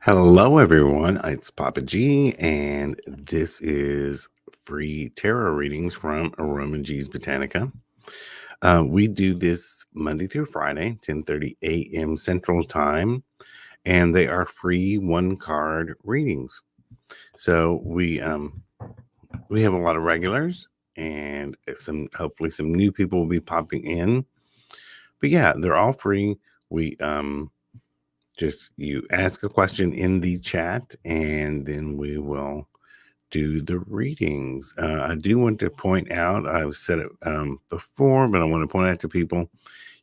Hello, everyone. It's Papa G, and this is free tarot readings from aromaG's Botanica. We do this Monday through Friday, 10:30 a.m. Central Time, and they are free one-card readings. So we have a lot of regulars, and hopefully some new people will be popping in. But yeah, they're all free. We Just you ask a question in the chat, and then we will do the readings. I do want to point out, I've said it before, but I want to point out to people,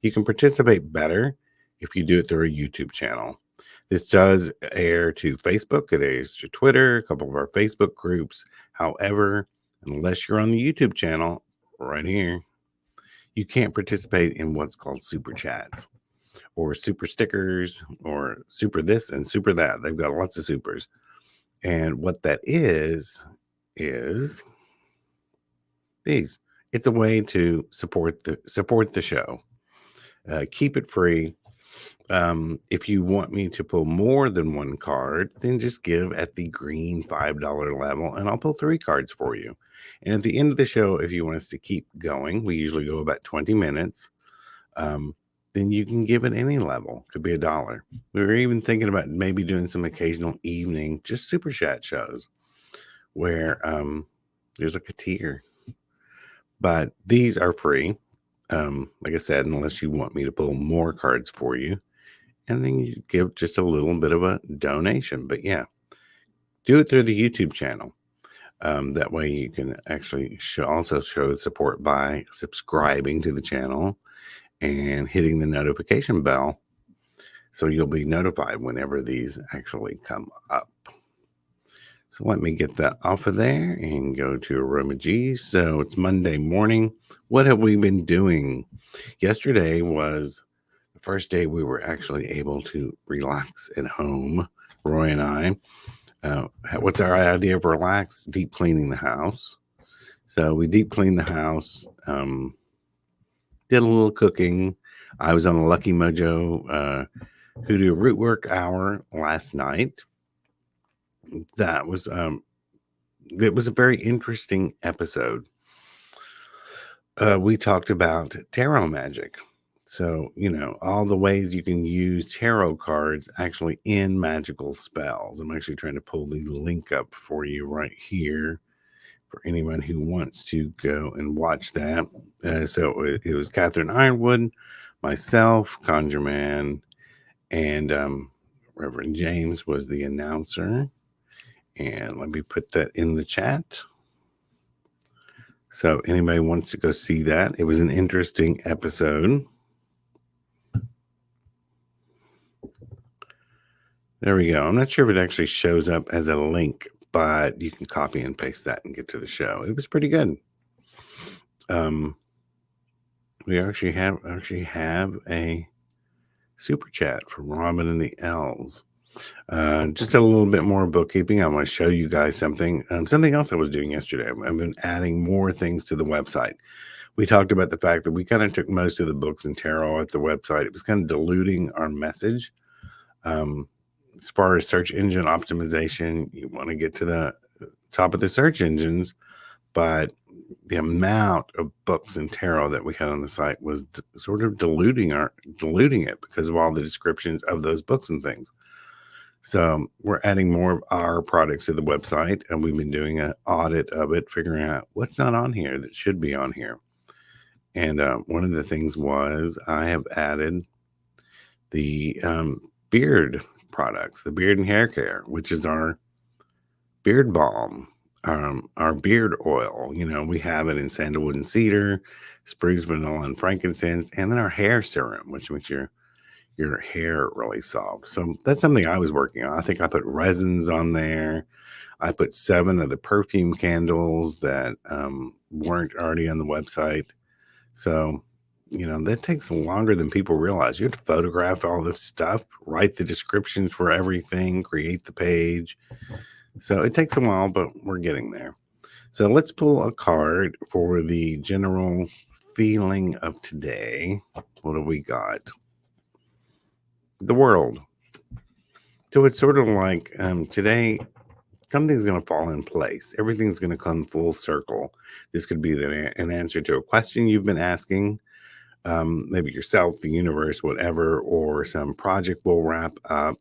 you can participate better if you do it through a YouTube channel. This does air to Facebook, it airs to Twitter, a couple of our Facebook groups. However, unless you're on the YouTube channel right here, you can't participate in what's called super chats or super stickers or super this and super that. They've got lots of supers. And what that is these. It's a way to support the show. Keep it free. If you want me to pull more than one card, then just give at the green $5 level, and I'll pull 3 cards for you. And at the end of the show, if you want us to keep going, we usually go about 20 minutes. Then you can give at any level. Could be $1. We were even thinking about maybe doing some occasional evening, just super chat shows where there's like a tier. But these are free. Like I said, unless you want me to pull more cards for you. And then you give just a little bit of a donation. But yeah, do it through the YouTube channel. That way you can actually also show support by subscribing to the channel and hitting the notification bell, so you'll be notified whenever these actually come up. So let me get that off of there and go to aromaG. So it's Monday morning. What have we been doing? Yesterday was the first day we were actually able to relax at home, Roy and I. What's our idea of relax? Deep cleaning the house. So we deep cleaned the house, did a little cooking. I was on a Lucky Mojo Hoodoo Root Work Hour last night. That was it was a very interesting episode. We talked about tarot magic. So, all the ways you can use tarot cards actually in magical spells. I'm actually trying to pull the link up for you right here for anyone who wants to go and watch that. So it was Catherine Ironwood, myself, Conjure Man, and Reverend James was the announcer. And let me put that in the chat. So anybody wants to go see that. It was an interesting episode. There we go. I'm not sure if it actually shows up as a link, but you can copy and paste that and get to the show. It was pretty good. We actually have a super chat from Robin and the Elves. Just a little bit more bookkeeping. I want to show you guys something. Something else I was doing yesterday. I've been adding more things to the website. We talked about the fact that we kind of took most of the books and tarot at the website. It was kind of diluting our message. As far as search engine optimization, you want to get to the top of the search engines, but the amount of books and tarot that we had on the site was sort of diluting it because of all the descriptions of those books and things. So we're adding more of our products to the website, and we've been doing an audit of it, figuring out what's not on here that should be on here. And one of the things was I have added the beard products, the beard and hair care, which is our beard balm, our beard oil. We have it in sandalwood and cedar, spruce, vanilla, and frankincense, and then our hair serum, which makes your hair really soft. So that's something I was working on. I think I put resins on there. I put 7 of the perfume candles that weren't already on the website. So, that takes longer than people realize. You have to photograph all this stuff, write the descriptions for everything, create the page. So it takes a while, but we're getting there. So let's pull a card for the general feeling of today. What have we got? The world. So it's sort of like today, something's going to fall in place. Everything's going to come full circle. This could be an answer to a question you've been asking, maybe yourself, the universe, whatever, or some project will wrap up.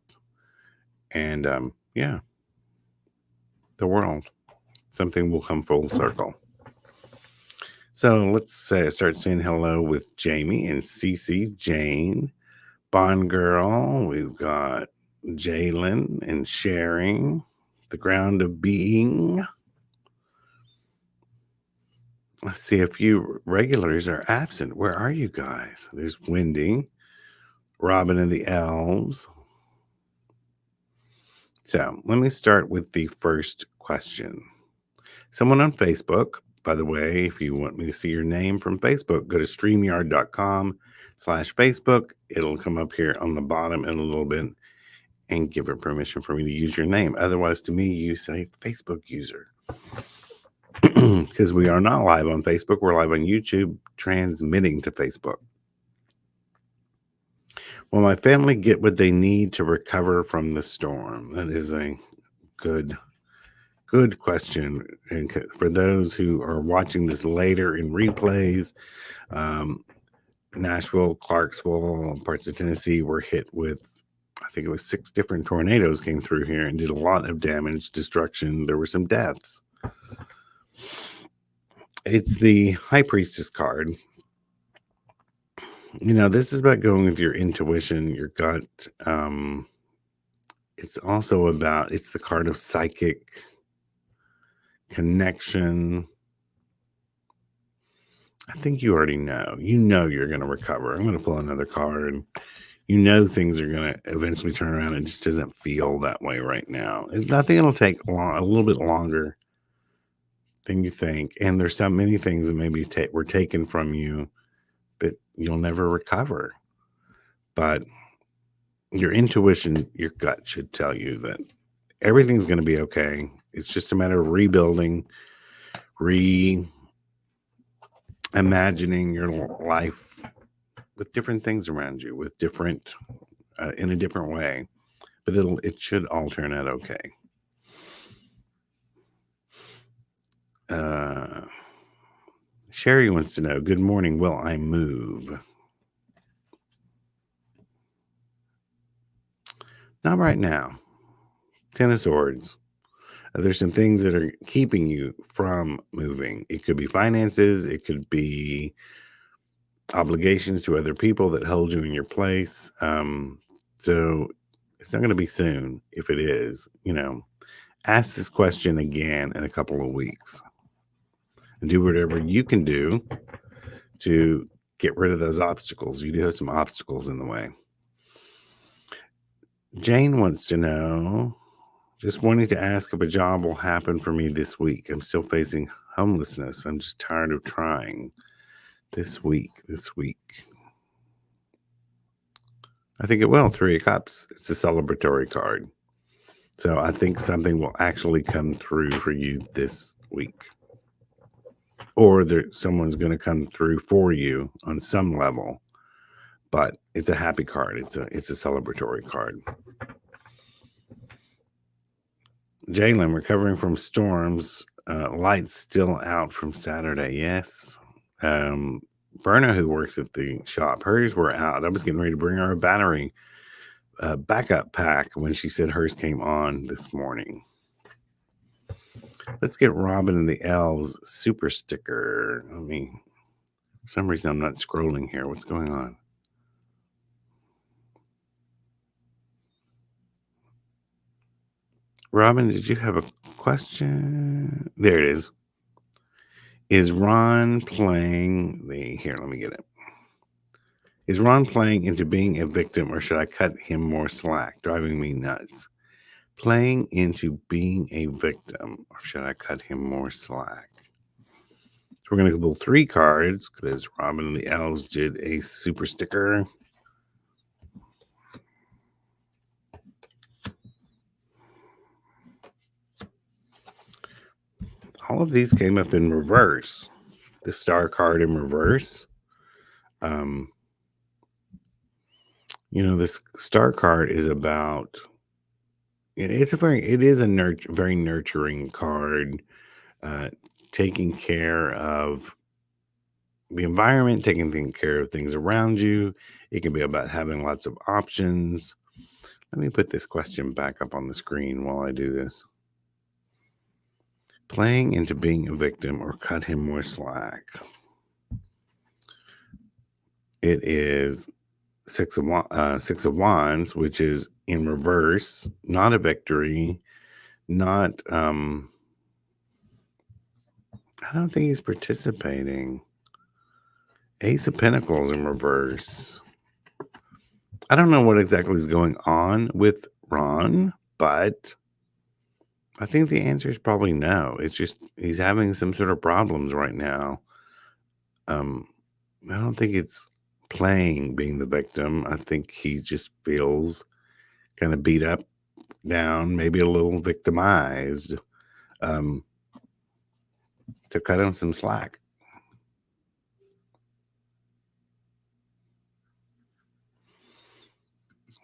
And yeah, the world, something will come full circle. So let's say I start saying hello with Jamie and Cece, Jane, Bond Girl. We've got Jalen and Sharing, the ground of being. I see a few regulars are absent. Where are you guys? There's Wendy, Robin and the Elves. So let me start with the first question. Someone on Facebook, by the way, if you want me to see your name from Facebook, go to streamyard.com/Facebook. It'll come up here on the bottom in a little bit and give it permission for me to use your name. Otherwise, to me, you say Facebook user. Because we are not live on Facebook. We're live on YouTube, transmitting to Facebook. Will my family get what they need to recover from the storm? That is a good question. And for those who are watching this later in replays, Nashville, Clarksville, parts of Tennessee were hit with, I think it was 6 different tornadoes came through here and did a lot of damage, destruction. There were some deaths. It's the High Priestess card. You know, this is about going with your intuition, your gut. It's also about, it's the card of psychic connection. I think you already know. You know you're going to recover. I'm going to pull another card. You know things are going to eventually turn around. It just doesn't feel that way right now. I think it'll take a little bit longer than you think. And there's so many things that maybe were taken from you that you'll never recover. But your intuition, your gut should tell you that everything's going to be okay. It's just a matter of rebuilding, reimagining your life with different things around you, with different, in a different way. But it should all turn out okay. Sherry wants to know, good morning, will I move? Not right now. 10 of Swords. There's some things that are keeping you from moving. It could be finances. It could be obligations to other people that hold you in your place. So it's not going to be soon. If it is, ask this question again in a couple of weeks and do whatever you can do to get rid of those obstacles. You do have some obstacles in the way. Jane wants to know, just wanting to ask if a job will happen for me this week. I'm still facing homelessness. I'm just tired of trying. This week. I think it will. 3 of Cups. It's a celebratory card. So I think something will actually come through for you this week. Or someone's going to come through for you on some level. But it's a happy card. It's a celebratory card. Jalen, recovering from storms. Lights still out from Saturday. Yes. Berna, who works at the shop, hers were out. I was getting ready to bring her a battery backup pack when she said hers came on this morning. Let's get Robin and the Elves super sticker. For some reason I'm not scrolling here. What's going on? Robin, did you have a question? There it is. Is Ron playing here, let me get it. Is Ron playing into being a victim, or should I cut him more slack? Driving me nuts. Playing into being a victim, or should I cut him more slack? So we're going to pull 3 cards because Robin and the Elves did a super sticker. All of these came up in reverse. The star card in reverse. This star card is about it is a very nurturing card, uh, taking care of the environment, taking care of things around you. It can be about having lots of options. Let me put this question back up on the screen while I do this. Playing into being a victim or cut him more slack. It is Six of Wands, which is in reverse, not a victory, not. I don't think he's participating. Ace of Pentacles in reverse. I don't know what exactly is going on with Ron, but I think the answer is probably no. It's just he's having some sort of problems right now. I don't think it's playing being the victim. I think he just feels kind of beat up, down, maybe a little victimized, um, to cut him some slack.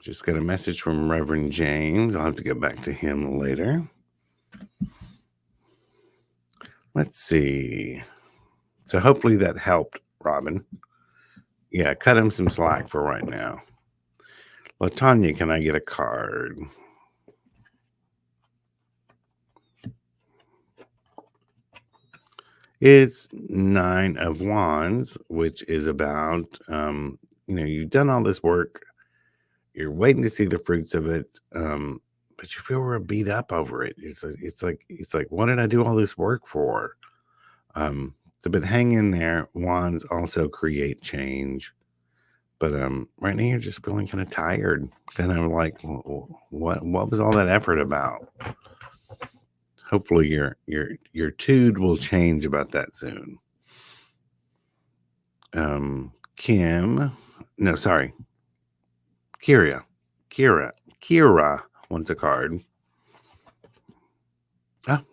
Just got a message from Reverend James. I'll have to get back to him later. Let's see. So hopefully that helped, Robin. Yeah, cut him some slack for right now. LaTanya, can I get a card? It's Nine of Wands, which is about, you've done all this work. You're waiting to see the fruits of it, but you feel real beat up over it. It's like, what did I do all this work for? But hang in there. Wands also create change, but right now you're just feeling kind of tired, kind of like, what was all that effort about? Hopefully your tude will change about that soon. Kim, no, sorry, Kira wants a card.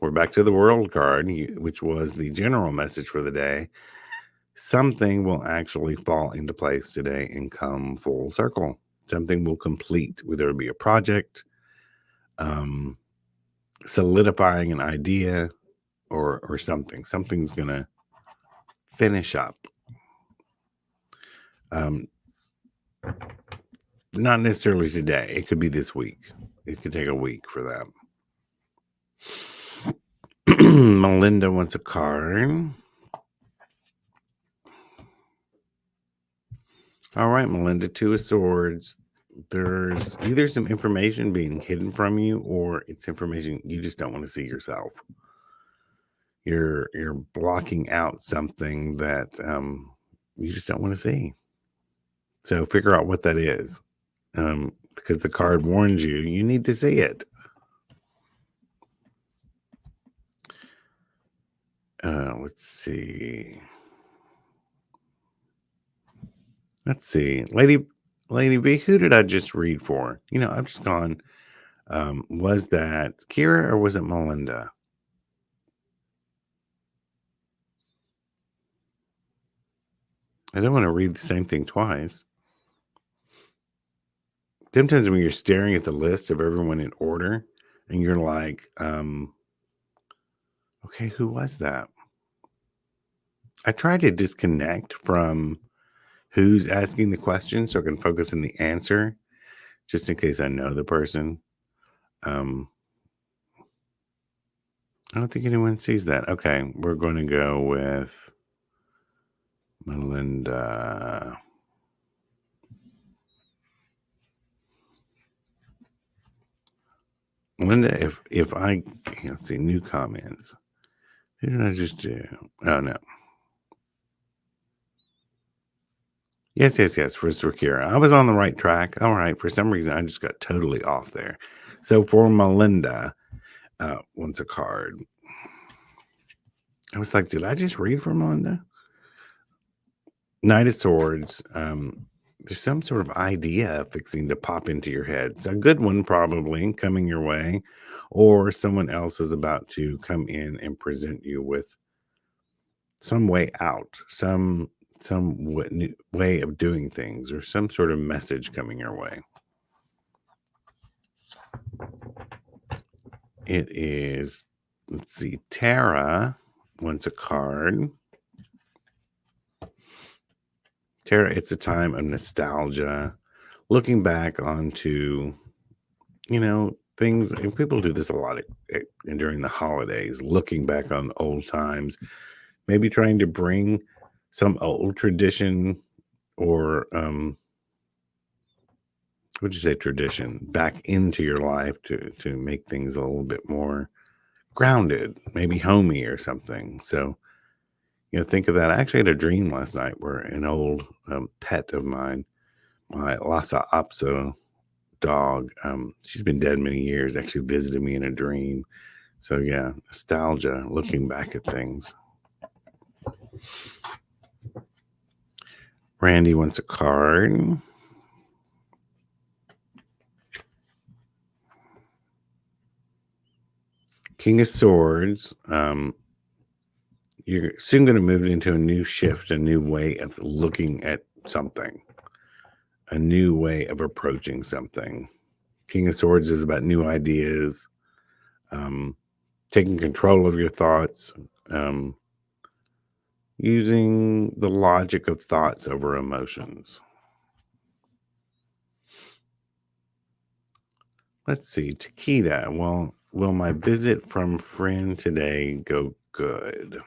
We're back to the world card, which was the general message for the day. Something will actually fall into place today and come full circle. Something will complete, whether it be a project, solidifying an idea, or something. Something's going to finish up. Not necessarily today. It could be this week. It could take a week for that. Melinda wants a card. All right, Melinda, Two of Swords. There's either some information being hidden from you, or it's information you just don't want to see yourself. You're blocking out something that you just don't want to see. So figure out what that is, because the card warns you need to see it. Let's see. Lady B, who did I just read for? I've just gone. Was that Kira or was it Melinda? I don't want to read the same thing twice. Sometimes when you're staring at the list of everyone in order and you're like, okay, who was that? I try to disconnect from who's asking the question so I can focus on the answer, just in case I know the person. I don't think anyone sees that. Okay, we're going to go with Melinda. Melinda, if I let's see, new comments. Who did I just do? Oh no. Yes. For Kira, I was on the right track. All right. For some reason, I just got totally off there. So for Melinda, wants a card. I was like, did I just read for Melinda? Knight of Swords. There's some sort of idea fixing to pop into your head. It's a good one, probably coming your way, or someone else is about to come in and present you with some way out, some way of doing things, or some sort of message coming your way. It is, let's see, Tara wants a card. Tara, it's a time of nostalgia, looking back onto, things, and people do this a lot during the holidays, looking back on old times, maybe trying to bring some old tradition or, would you say tradition back into your life to make things a little bit more grounded, maybe homey or something. So, think of that. I actually had a dream last night where an old pet of mine, my Lhasa Apso dog, she's been dead many years, actually visited me in a dream. So, yeah, nostalgia, looking back at things. Randy wants a card. King of Swords. You're soon going to move into a new shift, a new way of looking at something, a new way of approaching something. King of Swords is about new ideas, taking control of your thoughts, using the logic of thoughts over emotions. Let's see, Takeda. Well, will my visit from friend today go good?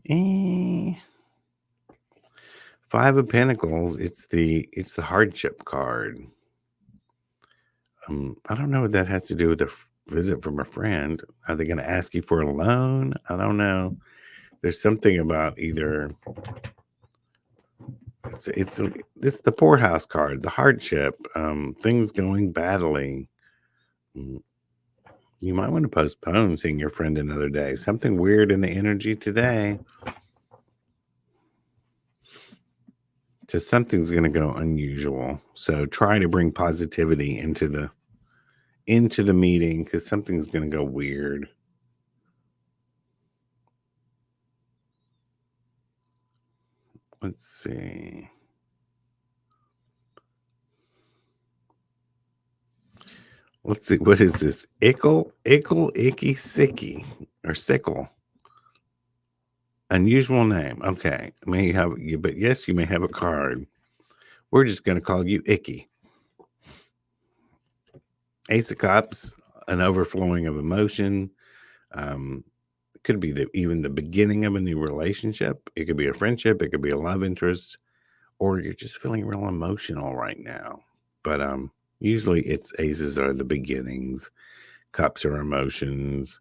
Eh, Five of Pentacles. It's the hardship card. I don't know what that has to do with a visit from a friend. Are they going to ask you for a loan? I don't know. There's something about either it's the poorhouse card, the hardship, things going badly. You might want to postpone seeing your friend another day. Something weird in the energy today. So something's going to go unusual. So try to bring positivity into the meeting, because something's going to go weird. Let's see. Let's see. What is this? Ickle, icky, sicky, or sickle. Unusual name. Okay. May have you, but yes, you may have a card. We're just going to call you Icky. Ace of Cups, an overflowing of emotion. It could be even the beginning of a new relationship. It could be a friendship. It could be a love interest, or you're just feeling real emotional right now. But usually it's aces are the beginnings. Cups are emotions.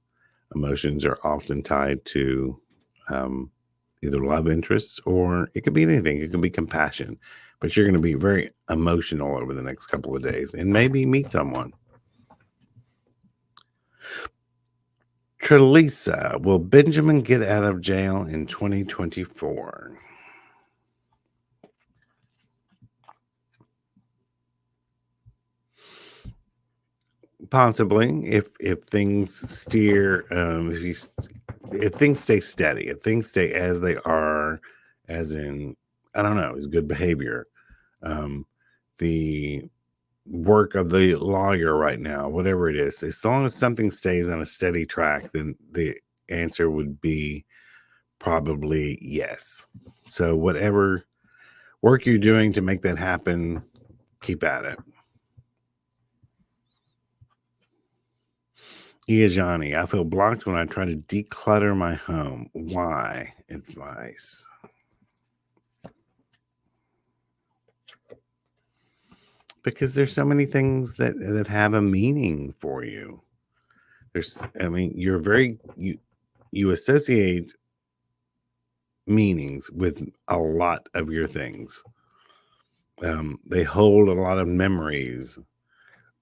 Emotions are often tied to either love interests, or it could be anything. It could be compassion. But you're going to be very emotional over the next couple of days and maybe meet someone. Trelisa, will Benjamin get out of jail in 2024? Possibly, if things steer, if things stay steady, if things stay as they are, as in, I don't know, is good behavior. The work of the lawyer right now, whatever it is, as long as something stays on a steady track, then the answer would be probably yes. So whatever work you're doing to make that happen, keep at it. Johnny, I feel blocked when I try to declutter my home. Why? Advice. Because there's so many things that have a meaning for you. You're you associate meanings with a lot of your things. They hold a lot of memories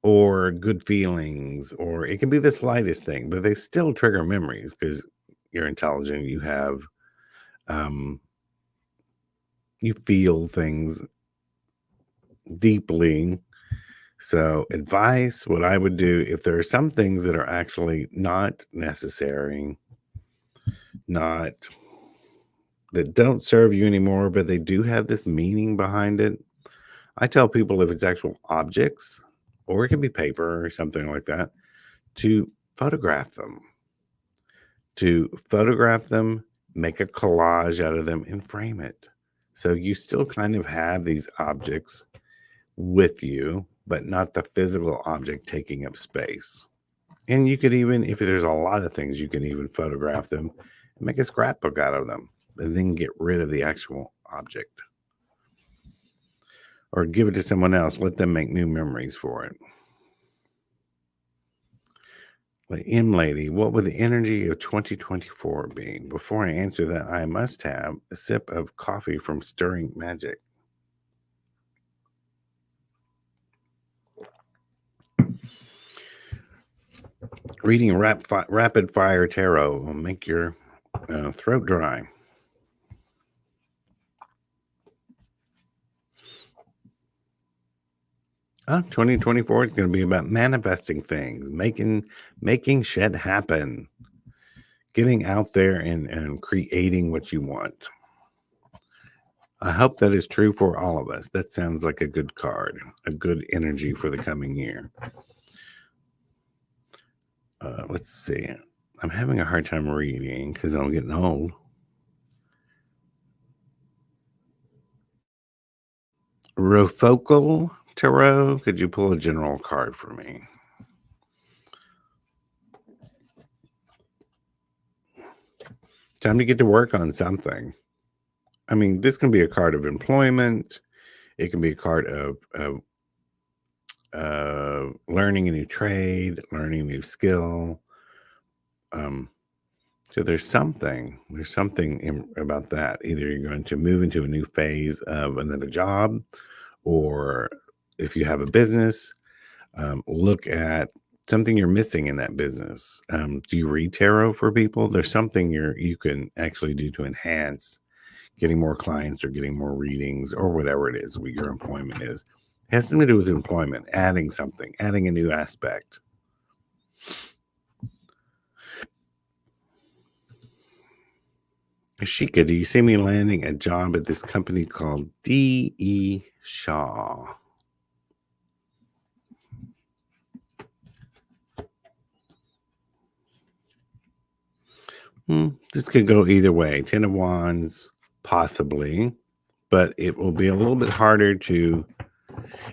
or good feelings, or it can be the slightest thing, but they still trigger memories because you're intelligent. You have, you feel things deeply. So, advice, what I would do if there are some things that are actually not necessary, not that don't serve you anymore, but they do have this meaning behind it, I tell people if it's actual objects, or it can be paper or something like that, to photograph them. To photograph them, make a collage out of them, and frame it. So you still kind of have these objects with you, but not the physical object taking up space. And you could even, if there's a lot of things, you can even photograph them and make a scrapbook out of them and then get rid of the actual object. Or give it to someone else, let them make new memories for it. The M Lady, what would the energy of 2024 be? Before I answer that, I must have a sip of coffee from Stirring Magic. Reading Rapid Fire Tarot will make your throat dry. Oh, 2024 is going to be about manifesting things, making shit happen, getting out there and creating what you want. I hope that is true for all of us. That sounds like a good card, a good energy for the coming year. Let's see. I'm having a hard time reading because I'm getting old. Rofocal Tarot, could you pull a general card for me? Time to get to work on something. I mean, this can be a card of employment. It can be a card of learning a new trade, learning a new skill. So there's something about that. Either you're going to move into a new phase of another job, or if you have a business, look at something you're missing in that business. Do you read tarot for people? There's something you can actually do to enhance getting more clients or getting more readings or whatever it is what your employment is. It has something to do with employment, adding something, adding a new aspect. Ashika, do you see me landing a job at this company called D.E. Shaw? This could go either way. 10 of Wands, possibly, but it will be a little bit harder to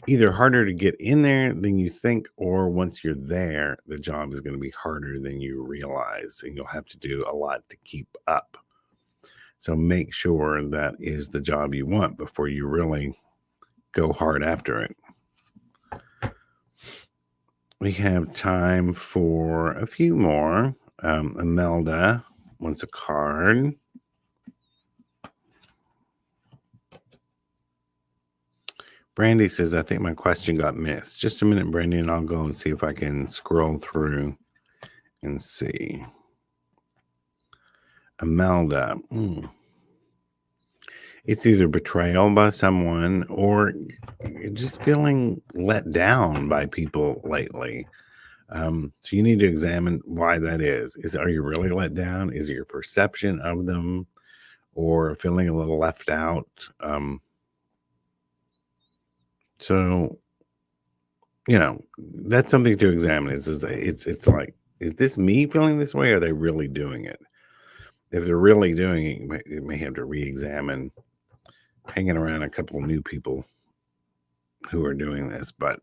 get in there than you think, or once you're there, the job is going to be harder than you realize, and you'll have to do a lot to keep up. So make sure that is the job you want before you really go hard after it. We have time for a few more. Imelda wants a card. Brandy says, I think my question got missed. Just a minute, Brandy, and I'll go and see if I can scroll through and see. Imelda. It's either betrayal by someone or just feeling let down by people lately. So you need to examine why that is. Are you really let down? Is it your perception of them, or feeling a little left out? So, that's something to examine. It's like, is this me feeling this way? Or are they really doing it? If they're really doing it, you may have to re-examine hanging around a couple of new people who are doing this. But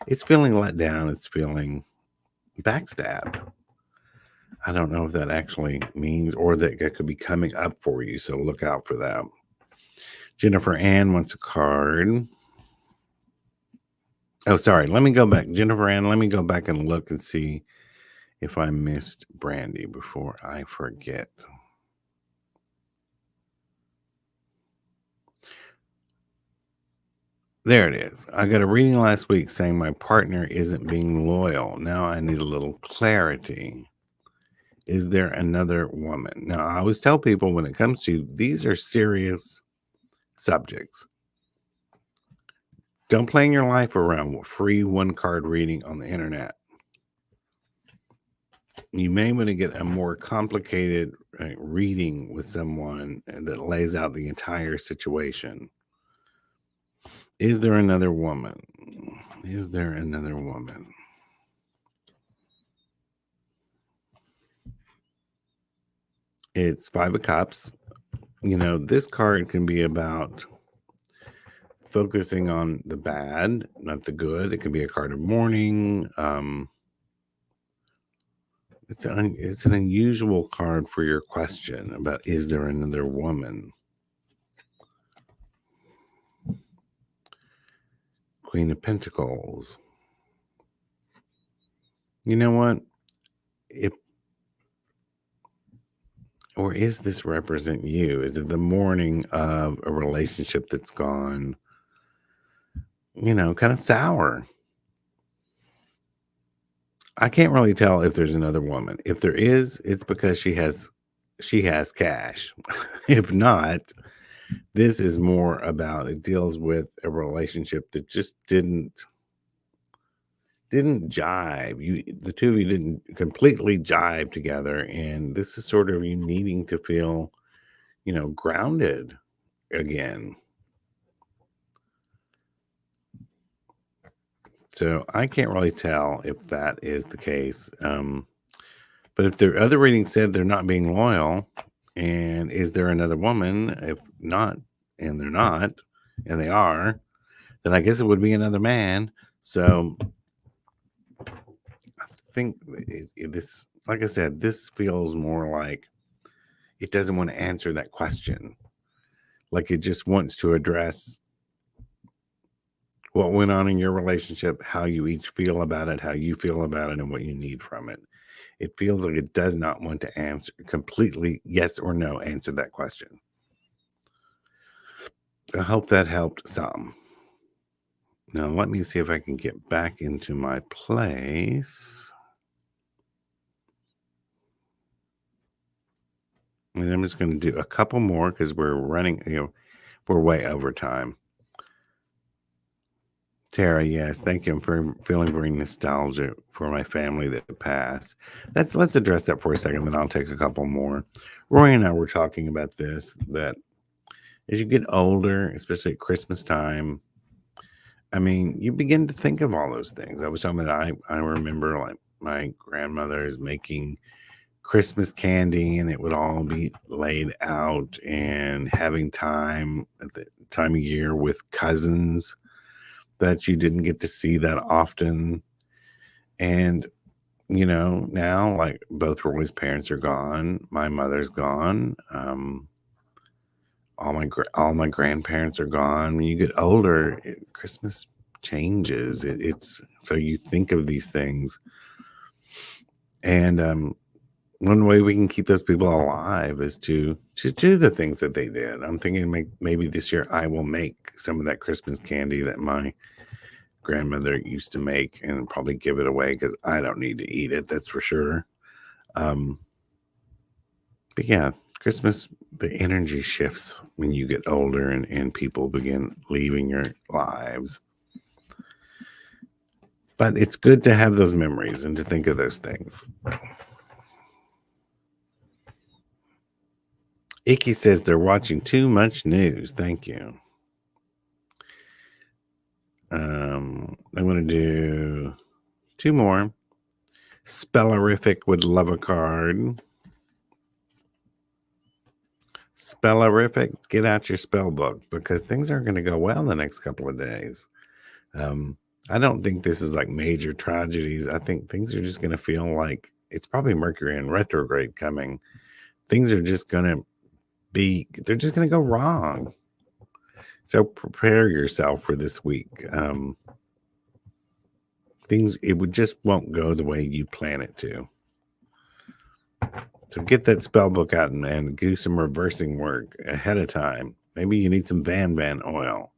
it's feeling let down. It's feeling backstabbed. I don't know if that actually means, or that it could be coming up for you. So look out for that. Jennifer Ann wants a card. Oh, sorry. Let me go back. Jennifer Ann, let me go back and look and see if I missed Brandy before I forget. There it is. I got a reading last week saying my partner isn't being loyal. Now I need a little clarity. Is there another woman? Now, I always tell people when it comes to these are serious subjects. Don't plan your life around free one-card reading on the internet. You may want to get a more complicated reading with someone that lays out the entire situation. Is there another woman? Is there another woman? It's 5 of Cups. You know, this card can be about focusing on the bad, not the good. It can be a card of mourning. It's an unusual card for your question about is there another woman? Queen of Pentacles. You know what? Or is this represent you? Is it the mourning of a relationship that's gone, kind of sour? I can't really tell if there's another woman. If there is, it's because she has cash. If not, this is more about it deals with a relationship that just didn't jive. The two of you didn't completely jive together, and this is sort of you needing to feel, grounded again. So I can't really tell if that is the case. But if their other reading said they're not being loyal, and is there another woman? If not, and they're not, and they are, then I guess it would be another man. So I think this, like I said, this feels more like it doesn't want to answer that question. Like it just wants to address what went on in your relationship, how you each feel about it, how you feel about it, and what you need from it. It feels like it does not want to answer completely yes or no, answer that question. I hope that helped some. Now, let me see if I can get back into my place. And I'm just going to do a couple more because we're running, we're way over time. Tara, yes, thank you for feeling very nostalgic for my family that passed. Let's address that for a second, then I'll take a couple more. Roy and I were talking about this, that as you get older, especially at Christmas time, I mean, you begin to think of all those things. I was talking about, I remember like my grandmother's making Christmas candy and it would all be laid out and having time at the time of year with cousins that you didn't get to see that often. And, now like both Roy's parents are gone. My mother's gone. All my grandparents are gone. When you get older, Christmas changes. It's so you think of these things, and one way we can keep those people alive is to do the things that they did. I'm thinking maybe this year I will make some of that Christmas candy that my grandmother used to make, and probably give it away because I don't need to eat it. That's for sure. But yeah, Christmas, the energy shifts when you get older and people begin leaving your lives. But it's good to have those memories and to think of those things. Icky says they're watching too much news. Thank you. I'm going to do 2 more. Spellerific would love a card. Spellerific, get out your spell book because things aren't going to go well the next couple of days. I don't think this is like major tragedies. I think things are just going to feel like it's probably Mercury in retrograde coming. Things are just going to they're just going to go wrong. So prepare yourself for this week. It just won't go the way you plan it to. So get that spell book out and do some reversing work ahead of time. Maybe you need some Van oil.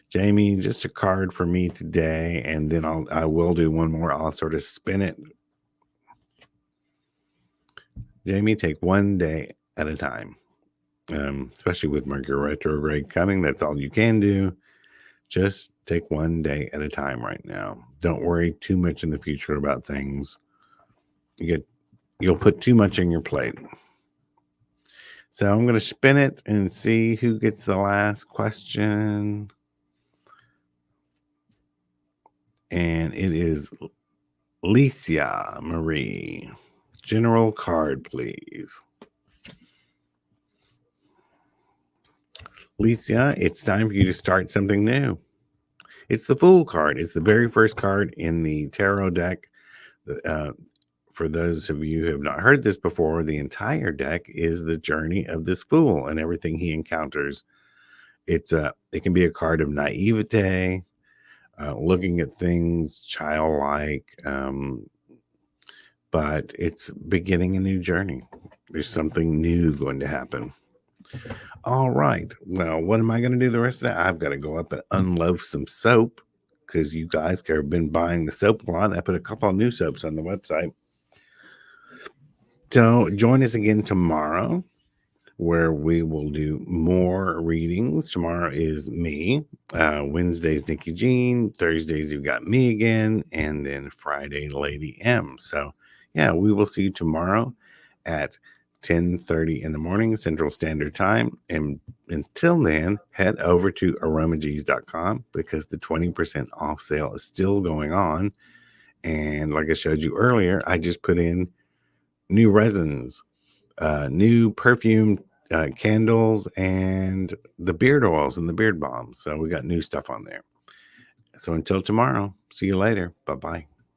Jamie, just a card for me today, and then I will do one more. I'll sort of spin it. Jamie, take one day at a time. Especially with Mercury retrograde coming, that's all you can do. Just take one day at a time right now. Don't worry too much in the future about things. You'll put too much on your plate. So I'm going to spin it and see who gets the last question. And it is Licia Marie. General card, please. Licia, it's time for you to start something new. It's the Fool card. It's the very first card in the tarot deck. For those of you who have not heard this before, the entire deck is the journey of this Fool and everything he encounters. It can be a card of naivete, looking at things childlike, but it's beginning a new journey. There's something new going to happen. All right. Well, what am I going to do the rest of that? I've got to go up and unload some soap because you guys have been buying the soap a lot. I put a couple of new soaps on the website. So join us again tomorrow, where we will do more readings. Tomorrow is me. Wednesday's Nikki Jean. Thursdays you've got me again. And then Friday, Lady M. So, yeah, we will see you tomorrow at 10:30 in the morning Central Standard Time. And until then, head over to aromags.com because the 20% off sale is still going on. And like I showed you earlier, I just put in new resins, new perfume candles, and the beard oils and the beard balms. So we got new stuff on there. So until tomorrow, see you later. Bye-bye.